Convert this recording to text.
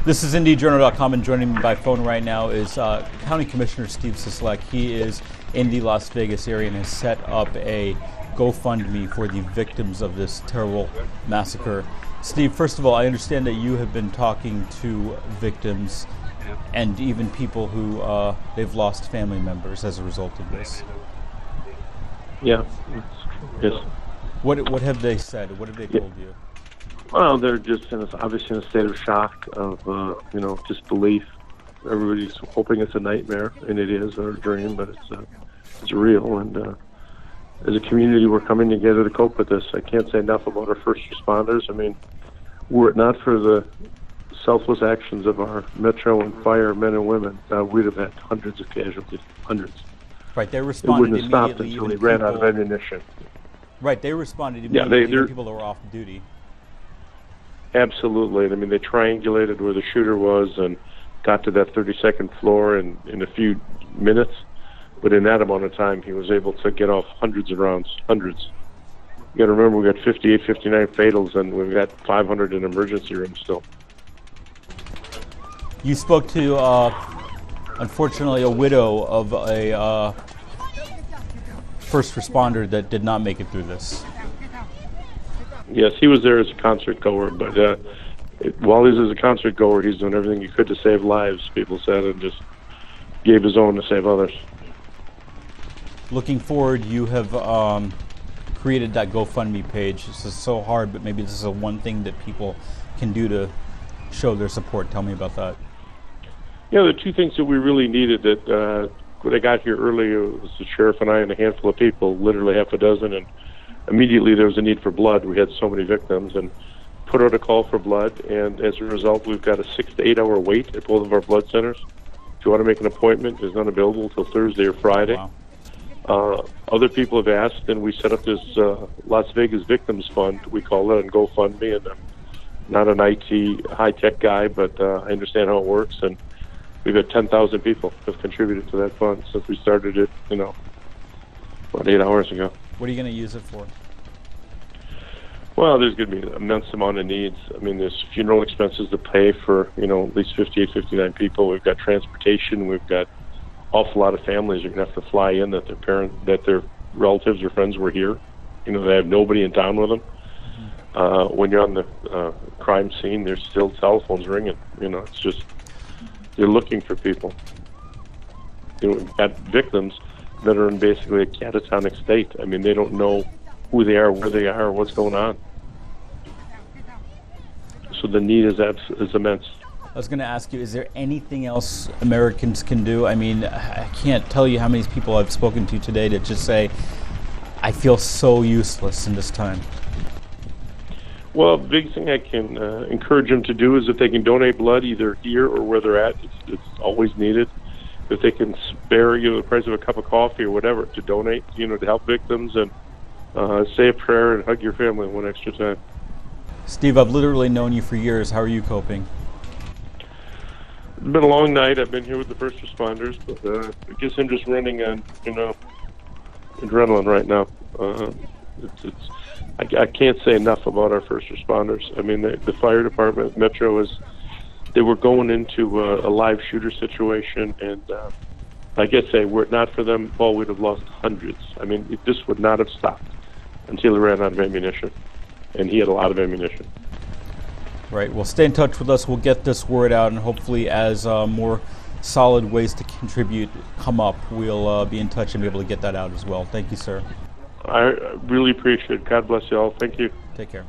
This is indieJourno.com, and joining me by phone right now is County Commissioner Steve Sisolak. He is in the Las Vegas area and has set up a GoFundMe for the victims of this terrible massacre. Steve, first of all, I understand that you have been talking to victims and even people who they've lost family members as a result of this. Yeah. Yes. What have they said? What have they told you? Well, they're just obviously in a state of shock, of disbelief. Everybody's hoping it's a nightmare, and it is, or a dream, but it's real. And as a community, we're coming together to cope with this. I can't say enough about our first responders. I mean, were it not for the selfless actions of our Metro and fire men and women, we'd have had hundreds of casualties, hundreds. Right, they responded immediately. It wouldn't have stopped until they ran out of ammunition. Right, they responded immediately. Yeah, they're people that were off duty. Absolutely. I mean, they triangulated where the shooter was and got to that 32nd floor in a few minutes. But in that amount of time, he was able to get off hundreds of rounds, hundreds. You got to remember, we got 58, 59 fatals, and we've got 500 in emergency rooms still. You spoke to, unfortunately, a widow of a first responder that did not make it through this. Yes, he was there as a concert goer, but while he's as a concert goer, he's doing everything he could to save lives, people said, and just gave his own to save others. Looking forward, you have created that GoFundMe page. This is so hard, but maybe this is one thing that people can do to show their support. Tell me about that. Yeah, the two things that we really needed that when I got here earlier was the sheriff and I and a handful of people, literally half a dozen, and immediately there was a need for blood. We had so many victims, and put out a call for blood, and as a result, we've got a 6 to 8 hour wait at both of our blood centers. If you want to make an appointment, it's not available until Thursday or Friday. Wow. Other people have asked, and we set up this Las Vegas Victims Fund, we call it, on GoFundMe, and I'm not an IT high-tech guy, but I understand how it works, and we've got 10,000 people have contributed to that fund since we started it, about 8 hours ago. What are you going to use it for? Well, there's going to be an immense amount of needs. I mean, there's funeral expenses to pay for, at least 58, 59 people. We've got transportation. We've got awful lot of families are going to have to fly in that their relatives or friends were here. They have nobody in town with them. When you're on the crime scene, there's still telephones ringing. It's just, they're looking for people. We've got victims that are in basically a catatonic state. I mean, they don't know who they are, where they are, what's going on. So the need is immense. I was going to ask you, is there anything else Americans can do? I mean, I can't tell you how many people I've spoken to today that just say, I feel so useless in this time. Well, the big thing I can encourage them to do is if they can donate blood either here or where they're at, it's always needed. If they can spare the price of a cup of coffee or whatever to donate, to help victims, and say a prayer and hug your family one extra time. Steve, I've literally known you for years. How are you coping? It's been a long night. I've been here with the first responders, but I guess I'm just running on, adrenaline right now. I can't say enough about our first responders. I mean, the fire department, Metro, they were going into a live shooter situation, and like I say, were it not for them, Paul, we'd have lost hundreds. I mean, this would not have stopped until he ran out of ammunition, and he had a lot of ammunition. Right. Well, stay in touch with us. We'll get this word out, and hopefully as more solid ways to contribute come up, we'll be in touch and be able to get that out as well. Thank you, sir. I really appreciate it. God bless you all. Thank you. Take care.